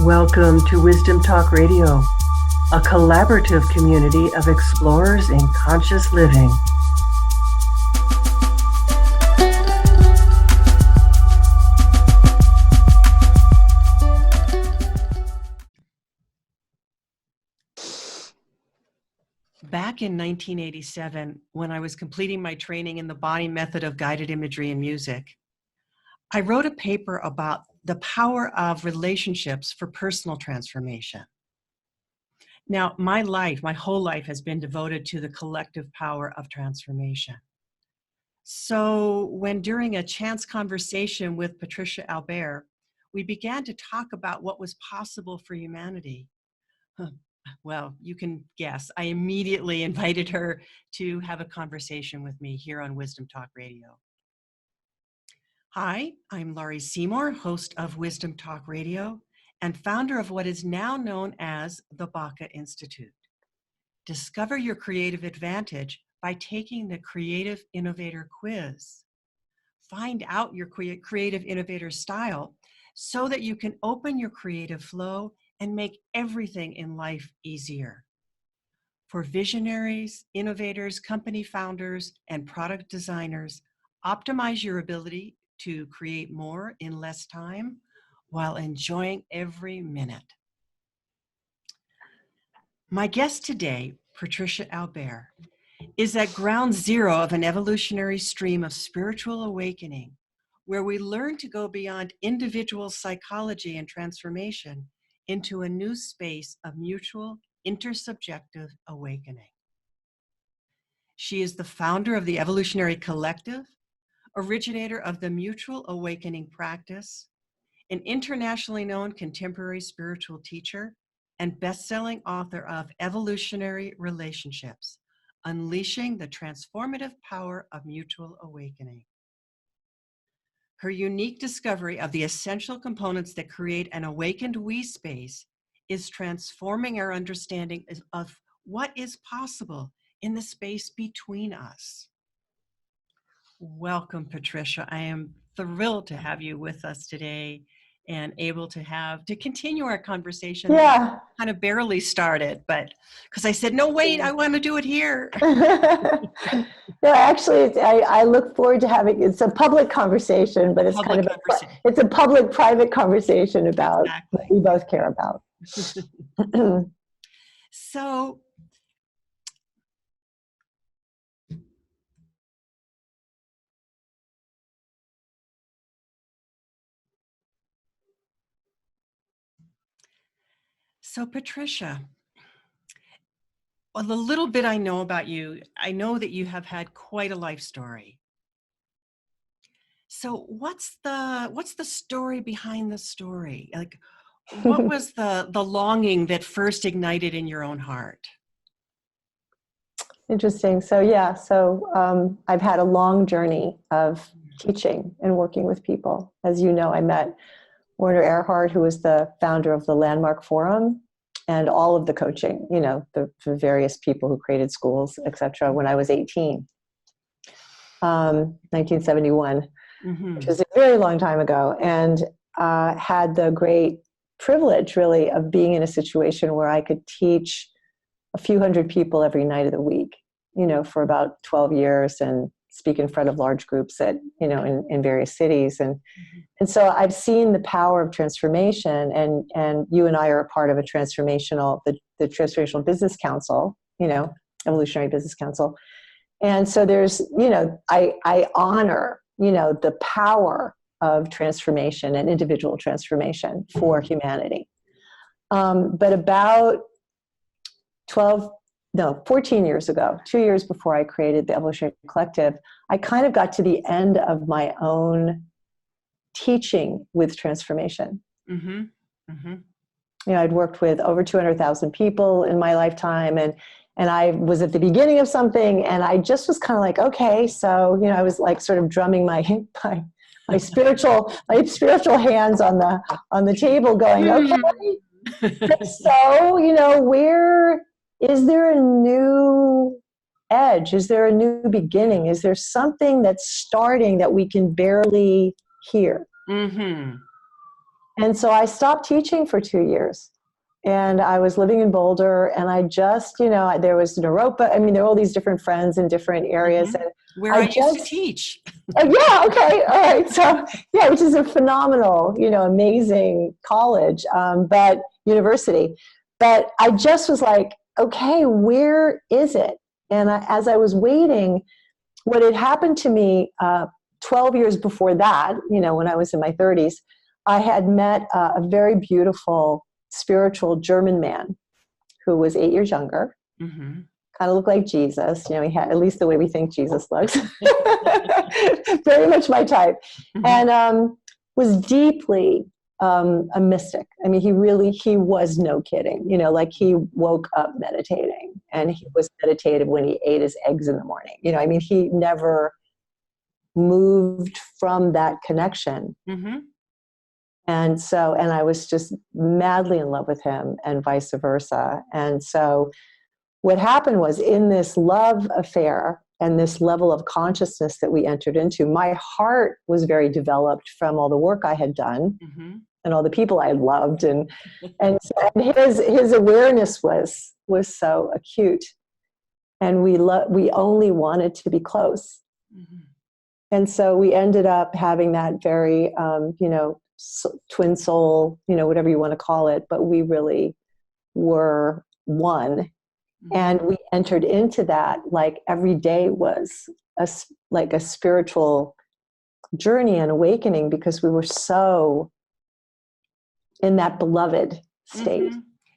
Welcome to Wisdom Talk Radio, a collaborative community of explorers in conscious living. Back in 1987, when I was completing my training in the Bonny method of guided imagery and music, I wrote a paper about the power of relationships for personal transformation. Now, my whole life has been devoted to the collective power of transformation. So when during a chance conversation with Patricia Albere, we began to talk about what was possible for humanity. Well, you can guess, I immediately invited her to have a conversation with me here on Wisdom Talk Radio. Hi, I'm Laurie Seymour, host of Wisdom Talk Radio and founder of what is now known as the Baca Institute. Discover your creative advantage by taking the Creative Innovator Quiz. Find out your creative innovator style so that you can open your creative flow and make everything in life easier. For visionaries, innovators, company founders, and product designers, optimize your ability to create more in less time while enjoying every minute. My guest today, Patricia Albere, is at ground zero of an evolutionary stream of spiritual awakening, where we learn to go beyond individual psychology and transformation into a new space of mutual intersubjective awakening. She is the founder of the Evolutionary Collective, originator of the Mutual Awakening Practice, an internationally known contemporary spiritual teacher, and best-selling author of Evolutionary Relationships, Unleashing the Transformative Power of Mutual Awakening. Her unique discovery of the essential components that create an awakened we space is transforming our understanding of what is possible in the space between us. Welcome, Patricia. I am thrilled to have you with us today and able to continue our conversation. Yeah. Kind of barely started, but because I said, no, wait, I want to do it here. No, actually, I look forward to having, it's a public conversation, but it's kind of it's a public-private conversation about what we both care about. So Patricia, well, the little bit I know about you, I know that you have had quite a life story. So what's the story behind the story? Like, what was the longing that first ignited in your own heart? Interesting. So I've had a long journey of teaching and working with people. As you know, I met Werner Erhard, who was the founder of the Landmark Forum, and all of the coaching, the various people who created schools, et cetera, when I was 18, 1971, which was a very long time ago, and had the great privilege, really, of being in a situation where I could teach a few hundred people every night of the week, for about 12 years and speak in front of large groups in various cities. And so I've seen the power of transformation, and you and I are a part of a the Transformational Business Council, Evolutionary Business Council. And so there's, I honor, the power of transformation and individual transformation for humanity. But about 14 years ago, 2 years before I created the Evolutionary Collective, I kind of got to the end of my own teaching with transformation. I'd worked with over 200,000 people in my lifetime, and I was at the beginning of something, and I just was kind of like, okay, so, I was like sort of drumming my spiritual hands on the table going, okay, so, where is there a new edge? Is there a new beginning? Is there something that's starting that we can barely hear? And so I stopped teaching for 2 years. And I was living in Boulder, and I just, there was Naropa. I mean, there were all these different friends in different areas. And where I used to teach. Oh, yeah, okay, all right. So, yeah, which is a phenomenal, amazing college, but university. But I just was like, okay, where is it? And as I was waiting, what had happened to me 12 years before that, when I was in my 30s, I had met a very beautiful spiritual German man who was 8 years younger, kind of looked like Jesus. He had, at least the way we think Jesus looks, very much my type, and was deeply a mystic. I mean, he was no kidding, like he woke up meditating, and he was meditative when he ate his eggs in the morning. I mean, he never moved from that connection. And so, and I was just madly in love with him, and vice versa. And so what happened was, in this love affair and this level of consciousness that we entered into, my heart was very developed from all the work I had done and all the people I had loved. And his awareness was so acute. And we only wanted to be close. And so we ended up having that very, twin soul, whatever you want to call it, but we really were one. And we entered into that, like every day was like a spiritual journey and awakening, because we were so in that beloved state.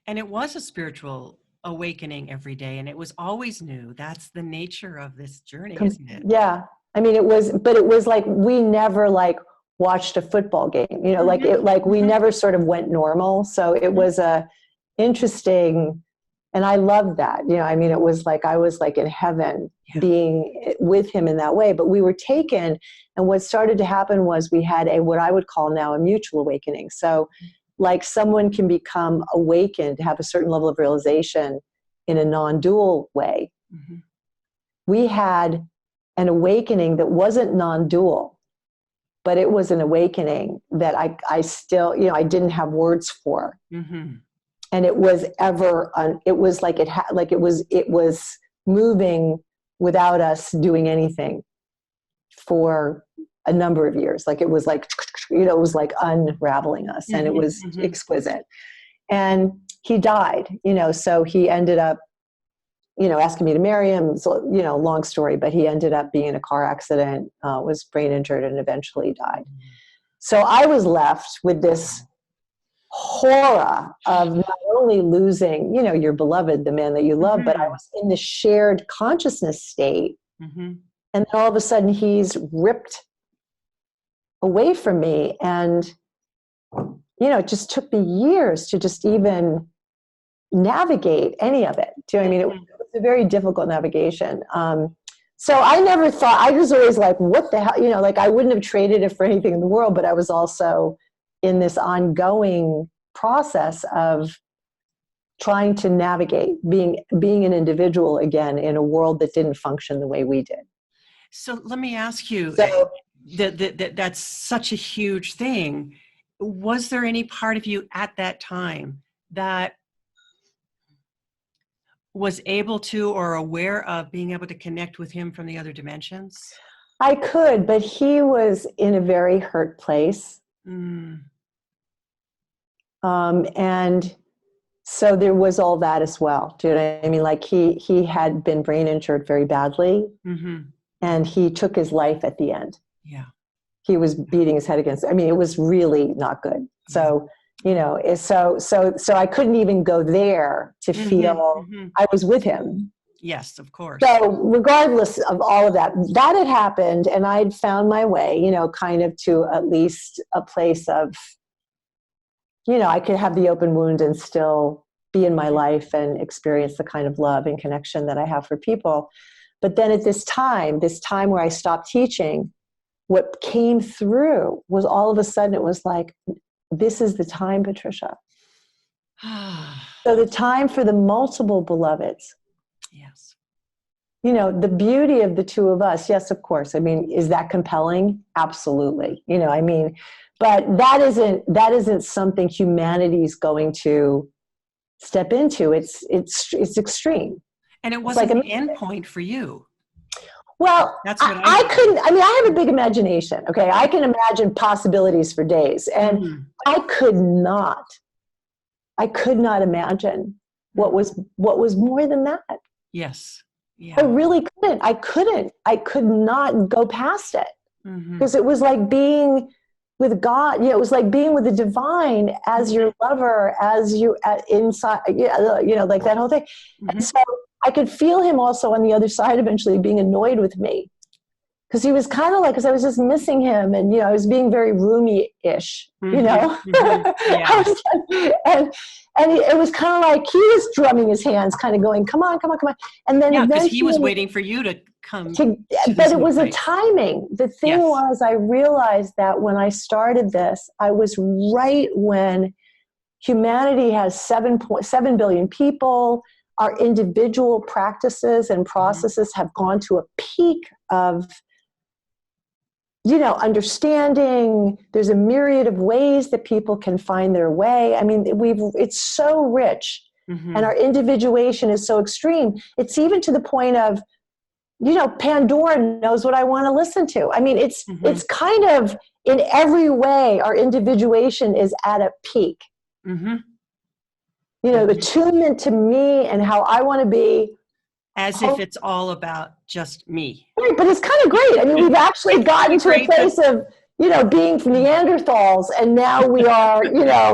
And it was a spiritual awakening every day, and it was always new. That's the nature of this journey, isn't it? Yeah. I mean, it was like, we never like watched a football game, like we never sort of went normal. So it was a interesting, and I loved that, I mean, it was like, I was like in heaven being with him in that way, but we were taken. And what started to happen was we had what I would call now a mutual awakening. So like someone can become awakened, have a certain level of realization in a non-dual way. We had an awakening that wasn't non-dual, but it was an awakening that I still, I didn't have words for. And it was it was like it was moving without us doing anything for a number of years. Like it was like, it was like unraveling us, and it was exquisite. And he died, so he ended up, asking me to marry him. So, long story, but he ended up being in a car accident, was brain injured, and eventually died. So I was left with this horror of not only losing, your beloved, the man that you love, but I was in this shared consciousness state. And then all of a sudden he's ripped away from me. And, it just took me years to just even navigate any of it. Do you know what I mean? It was a very difficult navigation. So I never thought, I was always like, what the hell, like I wouldn't have traded it for anything in the world, but I was also in this ongoing process of trying to navigate being an individual again in a world that didn't function the way we did. So let me ask you, that's such a huge thing. Was there any part of you at that time that was able to or aware of being able to connect with him from the other dimensions? I could, but he was in a very hurt place. And so there was all that as well. Do you know what I mean? Like he had been brain injured very badly, and he took his life at the end. Yeah. He was beating his head against, I mean, it was really not good. So, so I couldn't even go there to feel I was with him. Yes, of course. So regardless of all of that, that had happened, and I'd found my way, kind of to at least a place of, I could have the open wound and still be in my life and experience the kind of love and connection that I have for people. But then at this time where I stopped teaching, what came through was all of a sudden it was like, this is the time, Patricia. So the time for the multiple beloveds. Yes. The beauty of the two of us. Yes, of course. I mean, is that compelling? Absolutely. But that isn't something humanity's going to step into. It's extreme. And it wasn't the end point for you. Well, that's what I couldn't. I mean, I have a big imagination. Okay, I can imagine possibilities for days, and I could not imagine what was more than that. Yes. Yeah. I really couldn't. I could not go past it, because it was like being with God. It was like being with the divine as your lover, as you inside. Like that whole thing. And so I could feel him also on the other side, eventually being annoyed with me, because he was kind of like, because I was just missing him, and I was being very roomy-ish, Yeah. and it was kind of like he was drumming his hands, kind of going, "Come on, come on, come on!" And then because he was waiting for you to come. But it was a timing. The thing was, I realized that when I started this, I was right when humanity has 7 billion people. Our individual practices and processes have gone to a peak of, understanding. There's a myriad of ways that people can find their way. I mean, it's so rich, and our individuation is so extreme. It's even to the point of, Pandora knows what I want to listen to. I mean, it's kind of, in every way, our individuation is at a peak. The attunement to me and how I want to be. As if it's all about just me. Right, but it's kind of great. I mean, we've actually gotten to a place of, being from Neanderthals, and now we are,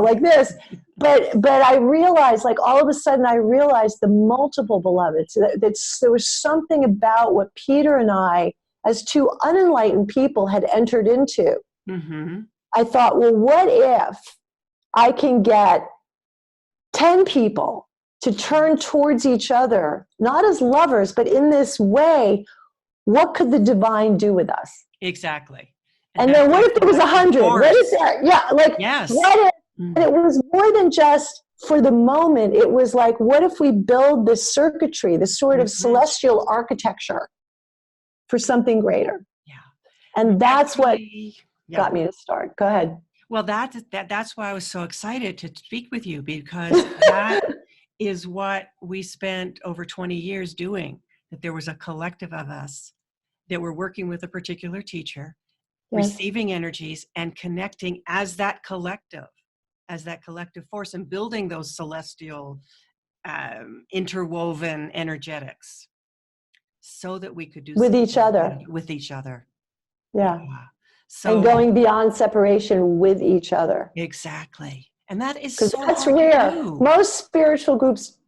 like this. But I realized, like, all of a sudden I realized the multiple beloveds. There was something about what Peter and I, as two unenlightened people, had entered into. I thought, well, what if I can get 10 people to turn towards each other, not as lovers, but in this way? What could the divine do with us? Exactly. And then what if there was 100? What is there? Yeah, like, what if, and it was more than just for the moment. It was like, what if we build this circuitry, this sort of celestial architecture for something greater? Yeah. And that's what got me to start. Go ahead. Well, that's why I was so excited to speak with you, because that is what we spent over 20 years doing, that there was a collective of us that were working with a particular teacher, receiving energies and connecting as that collective force, and building those celestial interwoven energetics so that we could do with each other. Yeah. So, and going beyond separation with each other. Exactly. And that is so that's rare. Most spiritual groups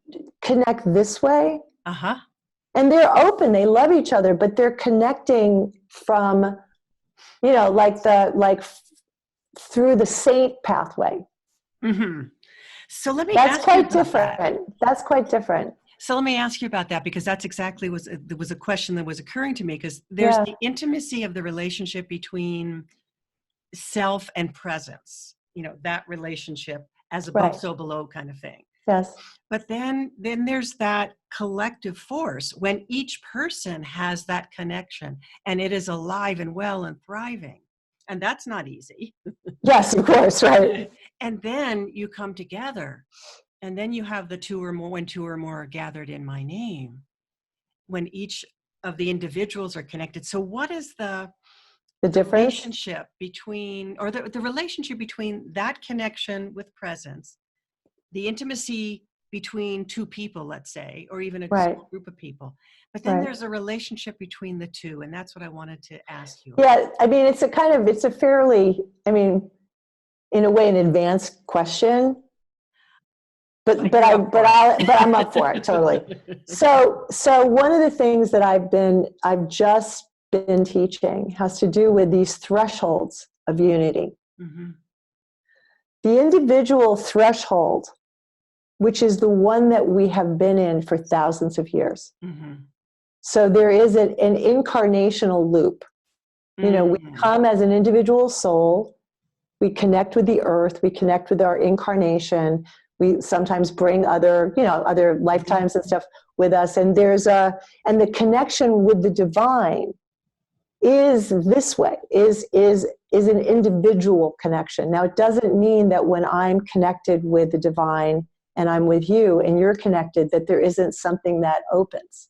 connect this way. And they're open, they love each other, but they're connecting from, through the saint pathway. So let me That's ask quite you about different. That. That's quite different. So let me ask you about that, because that's exactly there was a question that was occurring to me, because there's the intimacy of the relationship between self and presence, that relationship as above, so below kind of thing. Yes. But then there's that collective force when each person has that connection and it is alive and well and thriving. And that's not easy. Yes, of course, right. And then you come together, and then you have the two or more, when two or more are gathered in my name, when each of the individuals are connected. So what is the difference? Relationship between, or the relationship between that connection with presence, the intimacy between two people, let's say, or even a small group of people. But then there's a relationship between the two, and that's what I wanted to ask you about. Yeah, I mean, it's a fairly, in a way, an advanced question. But I'm up for it, totally. So one of the things that I've just been teaching has to do with these thresholds of unity. The individual threshold, which is the one that we have been in for thousands of years. So there is an incarnational loop. We come as an individual soul, we connect with the earth, we connect with our incarnation, we sometimes bring other lifetimes and stuff with us, and and the connection with the divine is this way, is an individual connection. Now, it doesn't mean that when I'm connected with the divine and I'm with you and you're connected, that there isn't something that opens.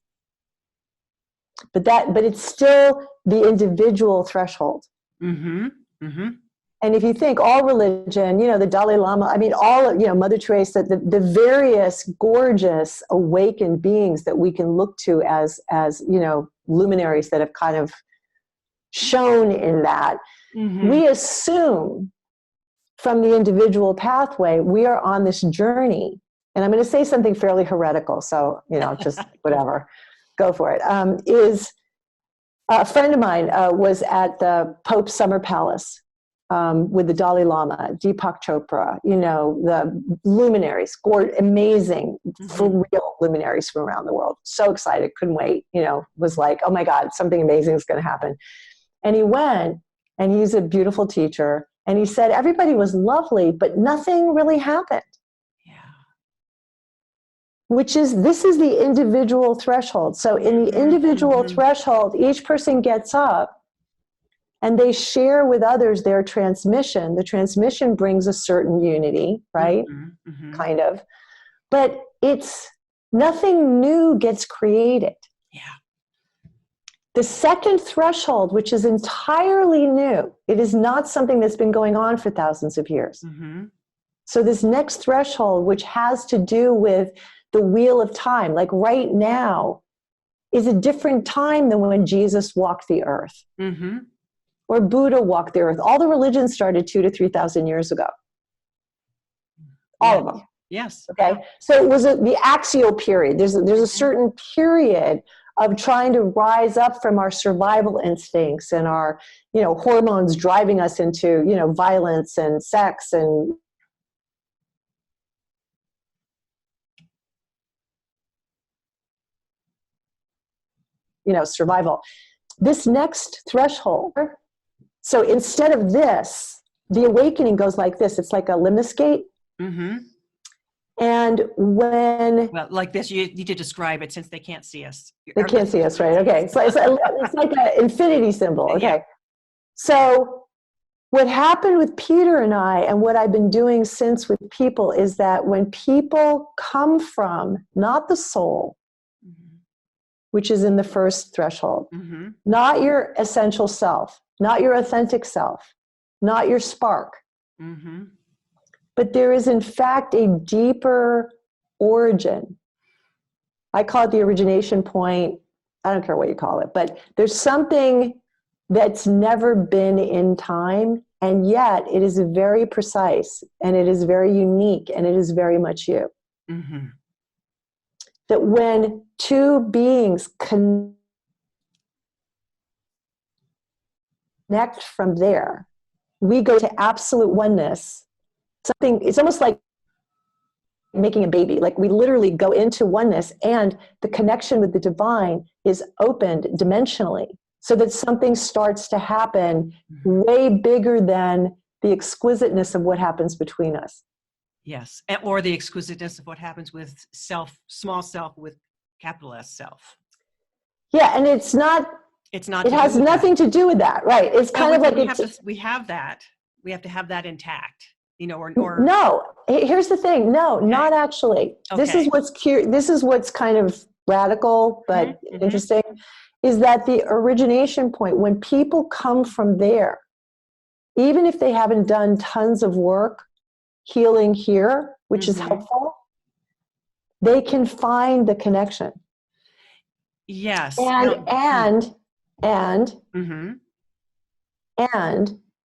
But it's still the individual threshold. Mm-hmm. Mm-hmm. And if you think all religion, the Dalai Lama, I mean, all, Mother Teresa, the various gorgeous awakened beings that we can look to as luminaries that have kind of shown in that, we assume from the individual pathway, we are on this journey. And I'm going to say something fairly heretical, so, just whatever, go for it. Is a friend of mine was at the Pope's Summer Palace with the Dalai Lama, Deepak Chopra, the luminaries, amazing, for real luminaries from around the world. So excited, couldn't wait, was like, oh my God, something amazing is going to happen. And he went, and he's a beautiful teacher, and he said everybody was lovely, but nothing really happened. Yeah. This is the individual threshold. So in the individual threshold, each person gets up and they share with others their transmission. The transmission brings a certain unity, right? Kind of. But nothing new gets created. Yeah. The second threshold, which is entirely new, it is not something that's been going on for thousands of years. So this next threshold, which has to do with the wheel of time, like right now, is a different time than when Jesus walked the earth. Or Buddha walked the earth. All the religions started 2,000 to 3,000 years ago. All of them. Yes. Okay. So it was the axial period. There's a certain period of trying to rise up from our survival instincts and our, hormones driving us into, violence and sex and survival. This next threshold, so instead of this, the awakening goes like this. It's like a lemniscate. And like this, you need to describe it since they can't see us. They can't see us, right? Okay. So it's like an infinity symbol. Okay. Yeah. So what happened with Peter and I, and what I've been doing since with people, is that when people come from not the soul, which is in the first threshold, not your essential self, not your authentic self, not your spark, but there is in fact a deeper origin. I call it the origination point. I don't care what you call it, but there's something that's never been in time, and yet it is very precise, and it is very unique, and it is very much you. That when two beings connect from there, we go to absolute oneness. It's almost like making a baby. Like we literally go into oneness, and the connection with the divine is opened dimensionally, so that something starts to happen way bigger than the exquisiteness of what happens between us. Yes, or the exquisiteness of what happens with small self with capital S self. Yeah, and it's not. It has nothing to do with that, right? It's kind of like we have that. We have to have that intact, or no. Here's the thing. No, not actually. Okay. This is what's kind of radical, but interesting, is that the origination point, when people come from there, even if they haven't done tons of work healing here, which is helpful, they can find the connection. Yes. And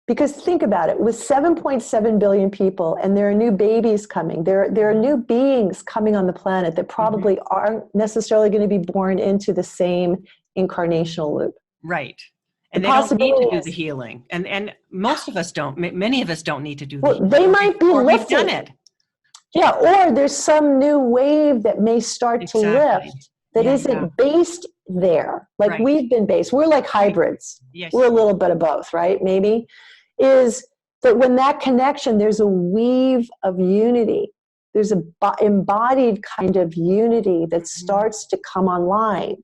because think about it, with 7.7 billion people, and there are new babies coming, there are new beings coming on the planet that probably aren't necessarily going to be born into the same incarnational loop. Right. And they don't need to do the healing. And most of us don't. Many of us don't need to do the healing. They might be lifted. We've done it. Yeah, or there's some new wave that may start to lift that isn't based there. Like we've been based. We're like hybrids. Yes. We're a little bit of both, right? Maybe. Is that when that connection, there's a weave of unity. There's a embodied kind of unity that starts to come online.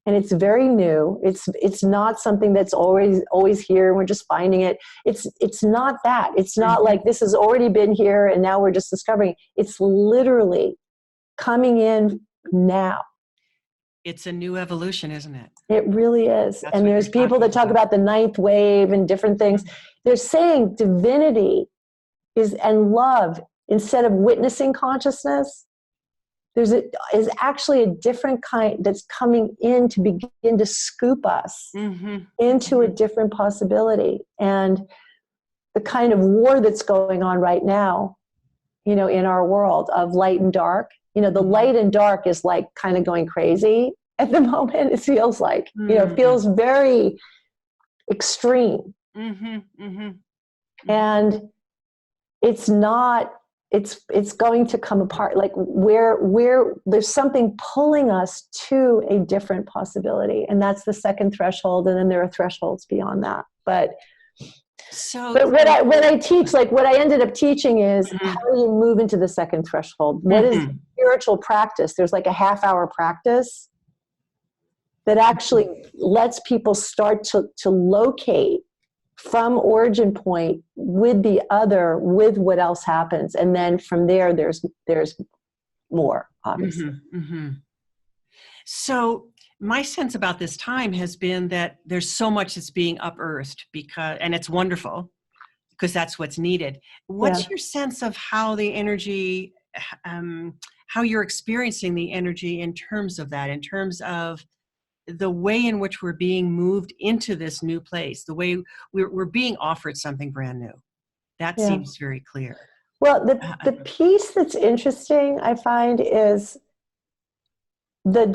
and it's very new. It's not something that's always here and we're just finding it. It's not that. It's not like this has already been here and now we're just discovering. It's literally coming in now. It's a new evolution, isn't it? It really is. That's And what there's you're people that talk about the ninth wave and different things. They're saying divinity and love, instead of witnessing consciousness, is actually a different kind that's coming in to begin to scoop us into a different possibility. And the kind of war that's going on right now, in our world of light and dark, the light and dark is like kind of going crazy at the moment. It feels like, it feels very extreme. And it's not, it's going to come apart, like where there's something pulling us to a different possibility. And that's the second threshold. And then there are thresholds beyond that. But what I teach, like what I ended up teaching is how do you move into the second threshold? What is spiritual practice? There's like a half-hour practice that actually lets people start to locate from origin point with the other, with what else happens. And then from there, there's more, obviously. So my sense about this time has been that there's so much that's being unearthed and it's wonderful because that's what's needed. What's your sense of how the energy, how you're experiencing the energy in terms of that, in terms of the way in which we're being moved into this new place, the way we're being offered something brand new? That seems very clear. Well, the piece that's interesting, I find, is with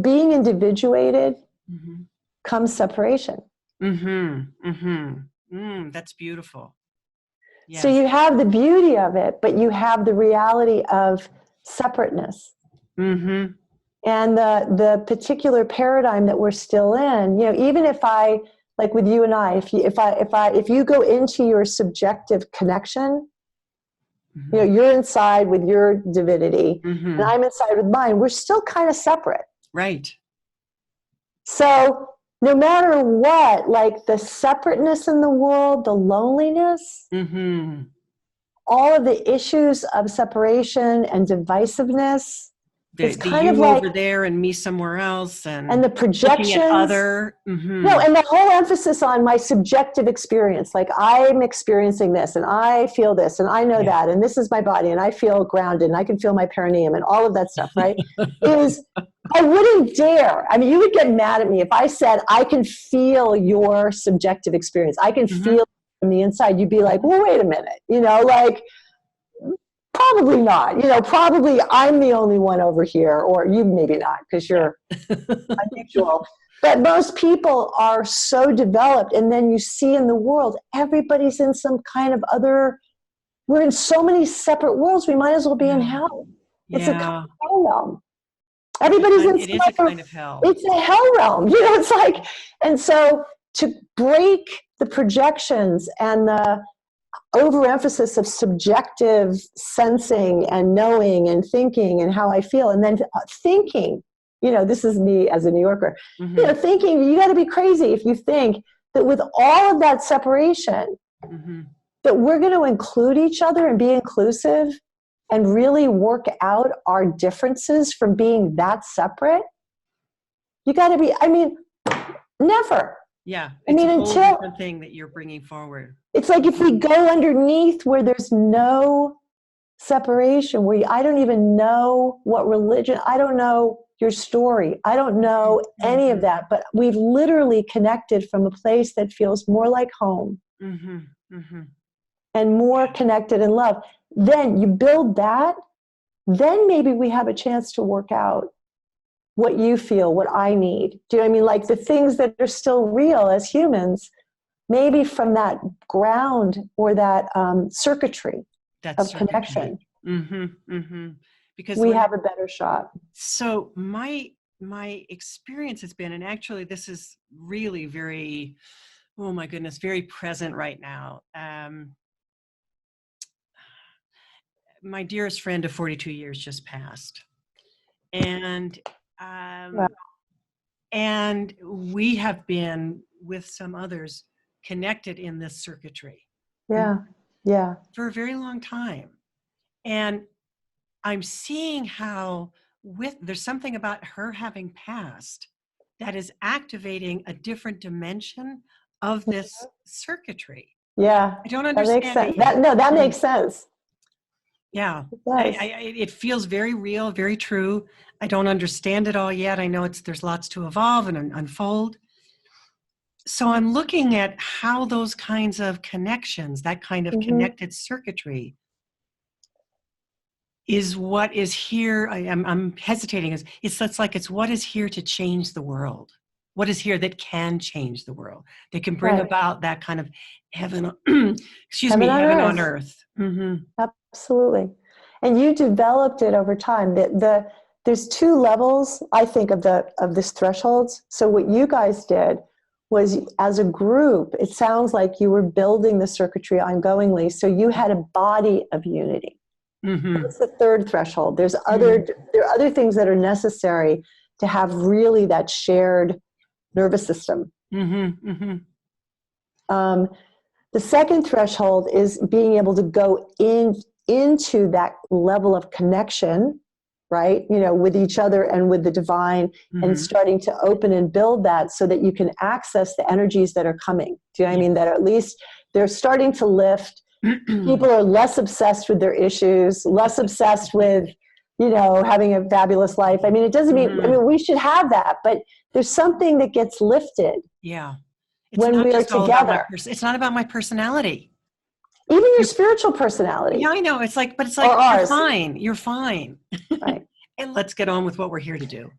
being individuated comes separation. That's beautiful. Yes. So you have the beauty of it, but you have the reality of separateness. And the particular paradigm that we're still in, even if like with you and I, if you go into your subjective connection, you're inside with your divinity and I'm inside with mine, we're still kind of separate. Right. So no matter what, like the separateness in the world, the loneliness, all of the issues of separation and divisiveness, it's kind of like over there and me somewhere else, and the projections. Looking at other. No, and the whole emphasis on my subjective experience, like I'm experiencing this and I feel this and I know that and this is my body and I feel grounded and I can feel my perineum and all of that stuff, right? I wouldn't dare. I mean, you would get mad at me if I said I can feel your subjective experience. I can feel it from the inside. You'd be like, well, wait a minute, like. Probably not. Probably I'm the only one over here, or you maybe not because you're unusual. But most people are so developed, and then you see in the world, everybody's in some kind of other. We're in so many separate worlds. We might as well be in hell. It's a kind of hell realm. Everybody's in. It is a kind of hell. It's a hell realm. It's like, and so to break the projections and the overemphasis of subjective sensing and knowing and thinking and how I feel, and then thinking, this is me as a New Yorker, thinking you got to be crazy if you think that with all of that separation, that we're going to include each other and be inclusive and really work out our differences from being that separate. You got to be, never. Yeah, it's a whole different thing that you're bringing forward. It's like if we go underneath where there's no separation, where I don't even know what religion, I don't know your story, I don't know any of that, but we've literally connected from a place that feels more like home and more connected in love. Then you build that, then maybe we have a chance to work out what you feel, what I need. Do you know what I mean? Like the things that are still real as humans, maybe from that ground or that circuitry of connection, because we have a better shot. So my experience has been, and actually this is really very, oh my goodness, very present right now. My dearest friend of 42 years just passed. And Wow. And we have been, with some others, connected in this circuitry. Yeah. Yeah. For a very long time. And I'm seeing how there's something about her having passed that is activating a different dimension of this circuitry. Yeah. I don't That makes understand sense. it yet. That makes sense. Yeah. It does. It feels very real, very true. I don't understand it all yet. I know there's lots to evolve and unfold. So I'm looking at how those kinds of connections, that kind of connected circuitry, is what is here. I'm hesitating. It's like it's what is here to change the world. What is here that can change the world? That can bring about that kind of heaven. Heaven on earth. Absolutely. And you developed it over time. There's two levels, I think, of this thresholds. So what you guys did was, as a group, it sounds like you were building the circuitry ongoingly. So you had a body of unity. That's the third threshold. There are other things that are necessary to have really that shared nervous system. The second threshold is being able to go into that level of connection, right? With each other and with the divine, and starting to open and build that so that you can access the energies that are coming. Do you know what I mean? That at least they're starting to lift. People are less obsessed with their issues, less obsessed with, having a fabulous life. I mean, it doesn't mean, we should have that, but there's something that gets lifted. Yeah. When we are together. It's not about my personality. Even your spiritual personality. Yeah, I know. It's like you're fine. You're fine. Right. And let's get on with what we're here to do.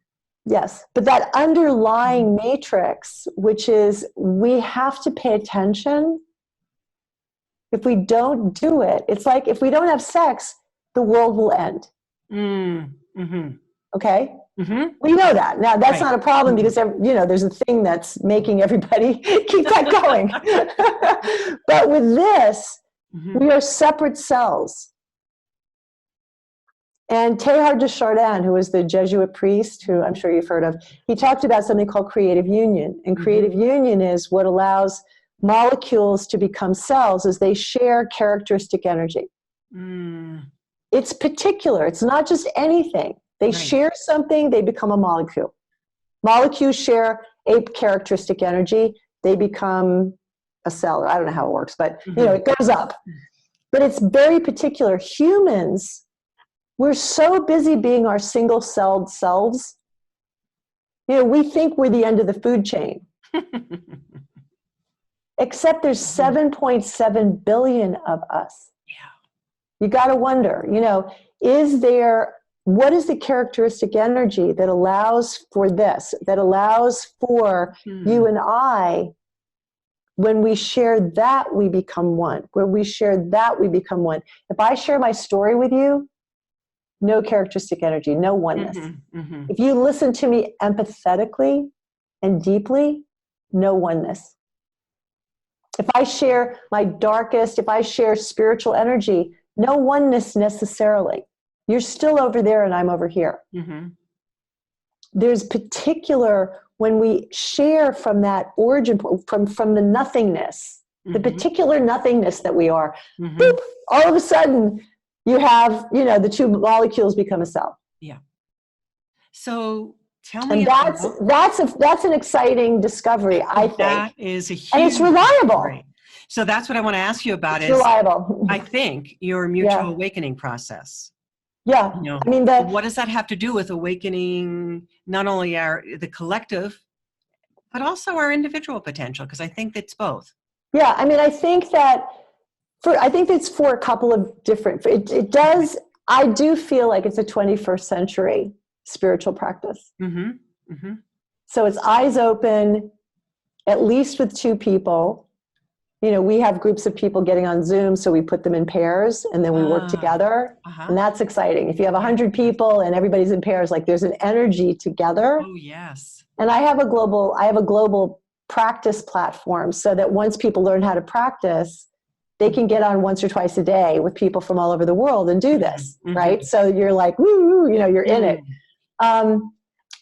Yes. But that underlying matrix, which is we have to pay attention. If we don't do it, it's like if we don't have sex, the world will end. Okay? We know that. Now, that's not a problem because, there's a thing that's making everybody keep that going. But with this, we are separate cells. And Teilhard de Chardin, who was the Jesuit priest, who I'm sure you've heard of, he talked about something called creative union. And creative union is what allows molecules to become cells as they share characteristic energy. It's particular. It's not just anything. They share something, they become a molecule. Molecules share a characteristic energy, they become a cell. I don't know how it works, but it goes up. But it's very particular. Humans, we're so busy being our single-celled selves. We think we're the end of the food chain. Except there's 7.7 billion of us. You got to wonder, what is the characteristic energy that allows for this, that allows for you and I, when we share that, we become one. When we share that, we become one. If I share my story with you, no characteristic energy, no oneness. If you listen to me empathetically and deeply, no oneness. If I share my darkest, if I share spiritual energy, no oneness necessarily. You're still over there and I'm over here. There's particular, when we share from that origin, from the nothingness, the particular nothingness that we are, boop, all of a sudden you have, the two molecules become a cell. Yeah. So tell me. And that's an exciting discovery, I think. That is a huge. And it's reliable. Story. So that's what I want to ask you about. It's reliable. I think your mutual awakening process. Yeah. I mean, what does that have to do with awakening not only the collective, but also our individual potential? Because I think it's both. Yeah. I mean, I think it's for a couple of different, it does, I do feel like it's a 21st century spiritual practice. So it's eyes open, at least with two people. We have groups of people getting on Zoom, so we put them in pairs and then we work together. And that's exciting. If you have 100 people and everybody's in pairs, like there's an energy together. Oh, yes. And I have a global practice platform so that once people learn how to practice, they can get on once or twice a day with people from all over the world and do this, right? So you're like, woo, you're in it.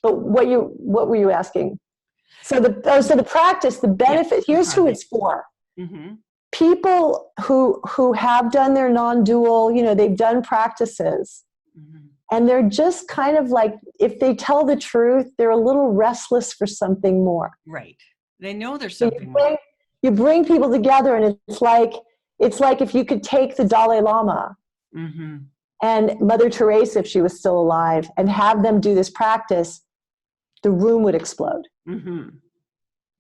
But what were you asking? So the practice, the benefit, here's who it's for. Mm-hmm. People who have done their non-dual, they've done practices, Mm-hmm. and they're just kind of like, if they tell the truth, they're a little restless for something more. Right. They know there's So something more. you bring people together, and it's like if you could take the Dalai Lama Mm-hmm. and Mother Teresa, if she was still alive, and have them do this practice, the room would explode. Mm-hmm.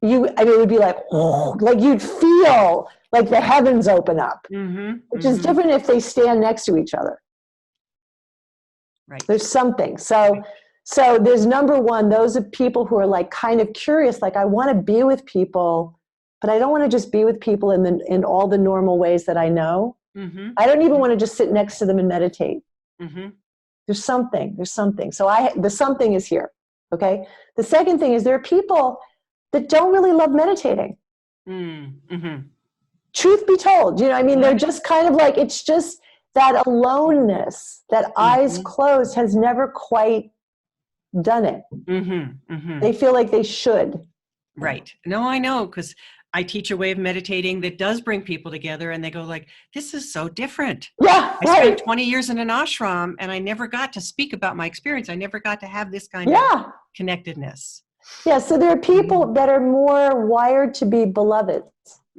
It would be like, oh, like you'd feel like the heavens open up, Mm-hmm. which is different if they stand next to each other. Right. There's something. So there's number one, those are people who are like kind of curious, like I want to be with people, but I don't want to just be with people in all the normal ways that I know. Mm-hmm. I don't even want to just sit next to them and meditate. Mm-hmm. There's something. So the something is here. Okay. The second thing is there are people that don't really love meditating. Mm-hmm. Truth be told, they're just kind of like, it's just that aloneness, that eyes closed has never quite done it. Mm-hmm. Mm-hmm. They feel like they should. Right. No, I know, because I teach a way of meditating that does bring people together, and they go like, this is so different. Yeah, I spent 20 years in an ashram, and I never got to speak about my experience. I never got to have this kind of connectedness. Yeah, so there are people that are more wired to be beloved.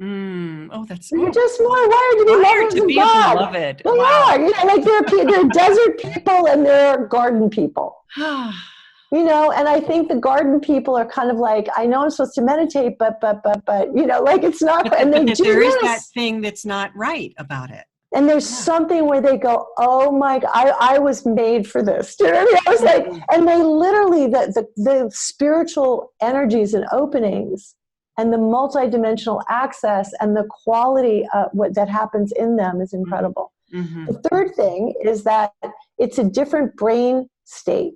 Oh, You're just more wired to be lovers of God. Beloved. They Wow. are. Like there are desert people and there are garden people. And I think the garden people are kind of like, I know I'm supposed to meditate, but like it's not. And they do there this. Is that thing that's not right about it. And there's something where they go, oh my God, I was made for this. Do you know what I mean? I was like, and they literally, the spiritual energies and openings and the multidimensional access and the quality of what that happens in them is incredible. Mm-hmm. The third thing is that it's a different brain state.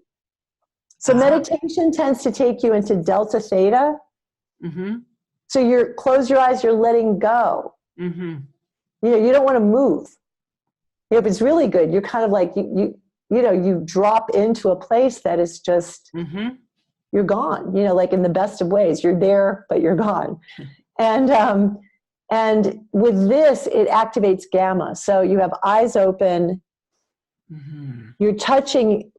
So meditation tends to take you into delta theta. Mm-hmm. So close your eyes, you're letting go. Mm-hmm. You don't want to move. If it's really good, you're kind of like, you drop into a place that is just, you're gone, like in the best of ways. You're there, but you're gone. And with this, it activates gamma. So you have eyes open. Mm-hmm. You're touching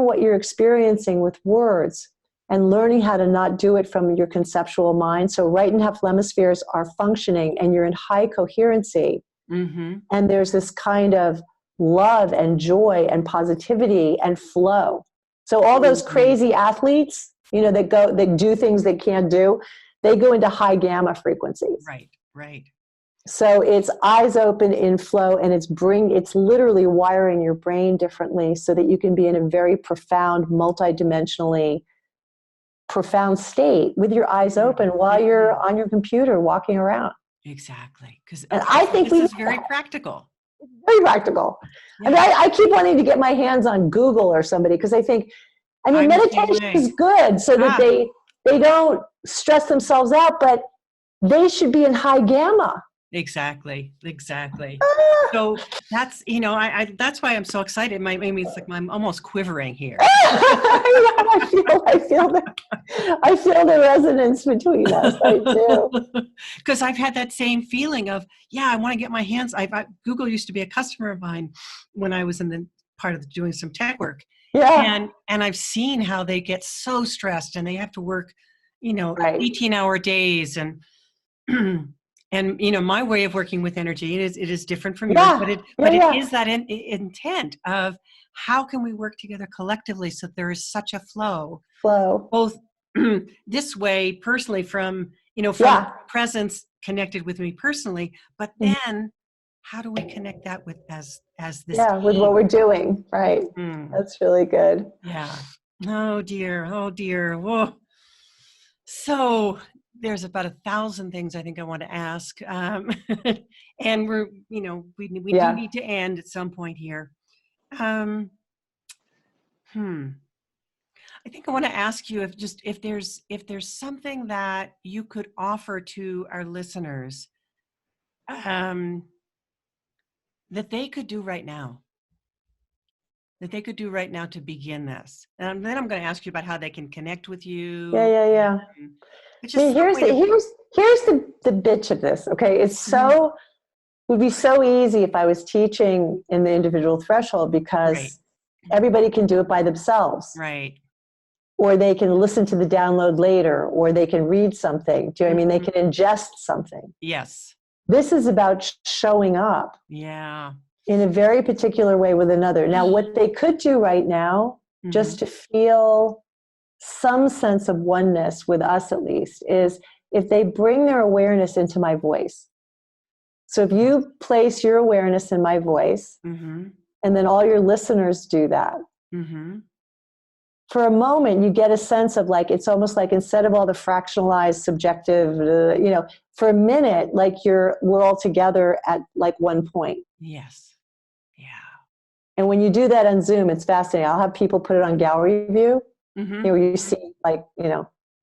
what you're experiencing with words and learning how to not do it from your conceptual mind. So right and left hemispheres are functioning and you're in high coherency. Mm-hmm. And there's this kind of love and joy and positivity and flow. So all those crazy athletes, that do things they can't do, they go into high gamma frequencies. Right. So it's eyes open in flow, and it's literally wiring your brain differently so that you can be in a very profound, multidimensionally profound state with your eyes open while you're on your computer walking around. Exactly. And I think this is very practical. It's very practical. Yeah. I mean, I keep wanting to get my hands on Google or somebody because I think, meditation is good so that they don't stress themselves out, but they should be in high gamma. Exactly. So that's, that's why I'm so excited. It's like I'm almost quivering here. I feel the resonance between us. I do. Because I've had that same feeling of, I want to get my hands. Google used to be a customer of mine when I was in the part of doing some tech work. Yeah. And I've seen how they get so stressed and they have to work, 18-hour days and and my way of working with energy it is different from yours, but it is that intent of how can we work together collectively so there is such a flow both this way personally from presence connected with me personally, but then how do we connect that with as this with what we're doing, right? That's really good. Oh dear. Whoa. So there's about 1,000 things I think I want to ask. And we're, we do need to end at some point here. I think I want to ask you if there's something that you could offer to our listeners that they could do right now. that they could do right now to begin this? And then I'm going to ask you about how they can connect with you. Yeah. It's I just mean, some way to. here's the bitch of this. Okay, it's so would be so easy if I was teaching in the individual threshold, because everybody can do it by themselves. Right. Or they can listen to the download later, or they can read something. Do you know what I mean? They can ingest something. Yes. This is about showing up. Yeah. In a very particular way with another. Now, what they could do right now, just to feel some sense of oneness with us at least, is if they bring their awareness into my voice. So if you place your awareness in my voice, and then all your listeners do that, for a moment, you get a sense of like, it's almost like instead of all the fractionalized, subjective, for a minute, like we're all together at like one point. Yes. Yeah. And when you do that on Zoom, it's fascinating. I'll have people put it on gallery view, where you see like,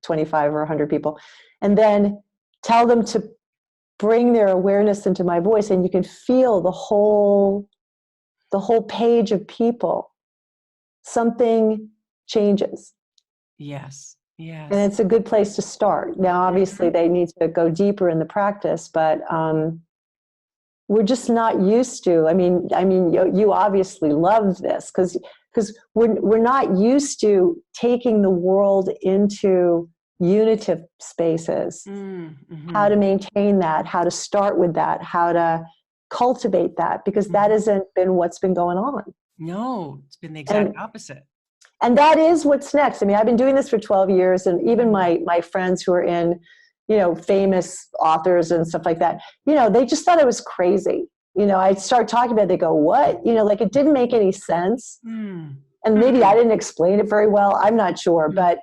25 or 100 people, and then tell them to bring their awareness into my voice, and you can feel the whole page of people. Something changes. Yes. And it's a good place to start. Now, obviously, they need to go deeper in the practice, but we're just not used to. I mean, you obviously love this because we're not used to taking the world into unitive spaces. How to maintain that, how to start with that, how to cultivate that, because that hasn't been what's been going on. No, it's been the exact opposite. And that is what's next. I mean, I've been doing this for 12 years, and even my friends who are in, famous authors and stuff like that, they just thought I was crazy. I'd start talking about it, they go, what? Like it didn't make any sense. And maybe I didn't explain it very well. I'm not sure. But,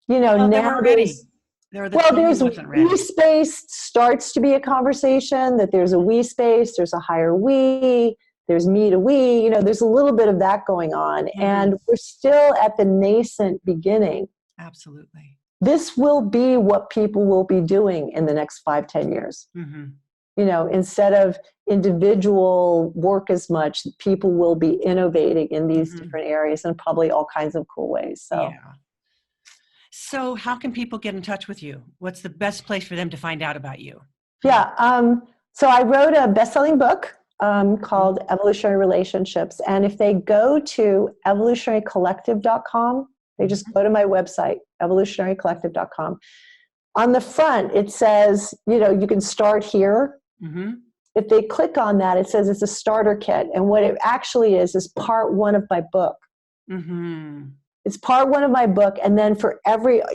well, now there's we space starts to be a conversation, that there's a we space, there's a higher we, there's me to we, there's a little bit of that going on. And we're still at the nascent beginning. Absolutely. This will be what people will be doing in the next 5-10 years. Instead of individual work as much, people will be innovating in these different areas in probably all kinds of cool ways. So how can people get in touch with you? What's the best place for them to find out about you? So I wrote a best-selling book called Evolutionary Relationships. And if they go to evolutionarycollective.com, they just go to my website, evolutionarycollective.com. On the front, it says, you can start here. If they click on that, it says it's a starter kit. And what it actually is part one of my book. It's part one of my book. And then for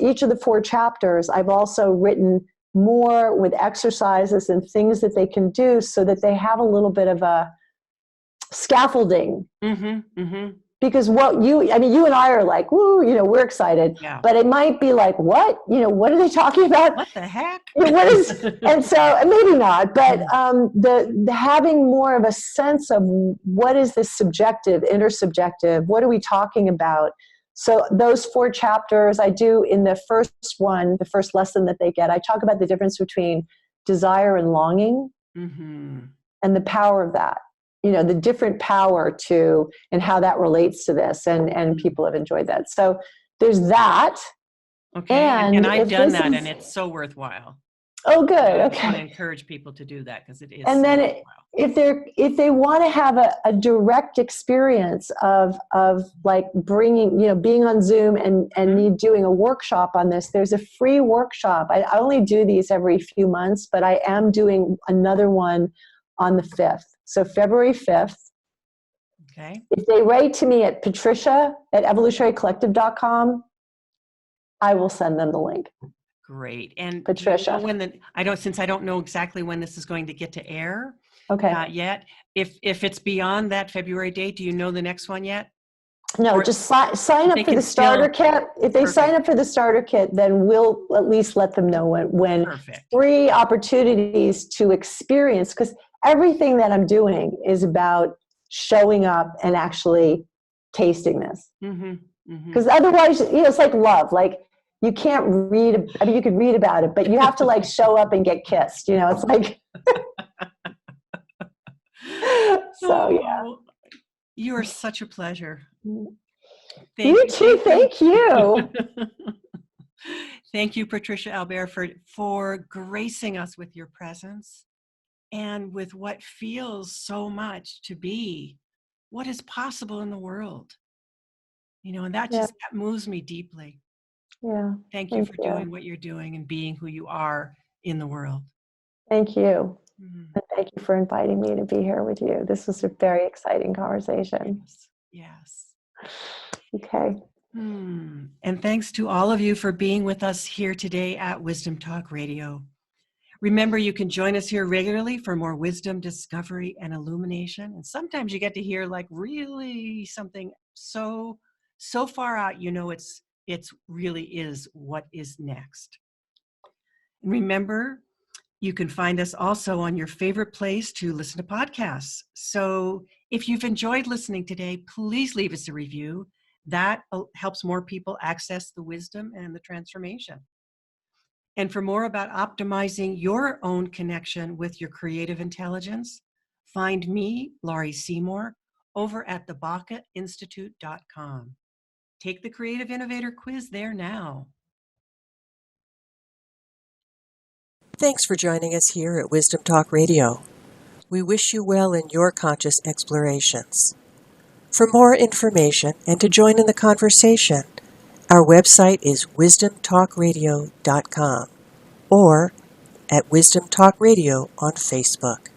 each of the 4 chapters, I've also written more with exercises and things that they can do so that they have a little bit of a scaffolding. Because you and I are like, woo, we're excited. But it might be like, what? What are they talking about? What the heck? And so maybe not, but the having more of a sense of what is this subjective, intersubjective, what are we talking about? So those 4 chapters I do in the first one, the first lesson that they get, I talk about the difference between desire and longing and the power of that, the different power and how that relates to this. And people have enjoyed that. So there's that. Okay. And I've done that and it's so worthwhile. Oh, good. I Okay. want to encourage people to do that because it is. And then if they want to have a direct experience of like bringing, being on Zoom and me doing a workshop on this, there's a free workshop. I only do these every few months, but I am doing another one on the 5th. So February 5th. Okay. If they write to me at patricia@evolutionarycollective.com, I will send them the link. Great. And Patricia, since I don't know exactly when this is going to get to air, okay, yet. If it's beyond that February date, do you know the next one yet? No, just sign up for the starter kit. If they sign up for the starter kit, then we'll at least let them know when free opportunities to experience, because everything that I'm doing is about showing up and actually tasting this. Because otherwise, it's like love. Like, you can't read, you could read about it, but you have to like show up and get kissed, it's like, so yeah. You are such a pleasure. You too. Thank you. You too. Thank you. Thank you, Patricia Albere, for gracing us with your presence and with what feels so much to be what is possible in the world. And that just that moves me deeply. Yeah. Thank you for doing what you're doing and being who you are in the world. Thank you. And thank you for inviting me to be here with you. This was a very exciting conversation. Yes. Okay. And thanks to all of you for being with us here today at Wisdom Talk Radio. Remember, you can join us here regularly for more wisdom, discovery, and illumination. And sometimes you get to hear like really something so far out, it's really is what is next. And remember, you can find us also on your favorite place to listen to podcasts. So if you've enjoyed listening today, please leave us a review. That helps more people access the wisdom and the transformation. And for more about optimizing your own connection with your creative intelligence, find me, Laurie Seymour, over at thebacainstitute.com. Take the Creative Innovator quiz there now. Thanks for joining us here at Wisdom Talk Radio. We wish you well in your conscious explorations. For more information and to join in the conversation, our website is wisdomtalkradio.com or at Wisdom Talk Radio on Facebook.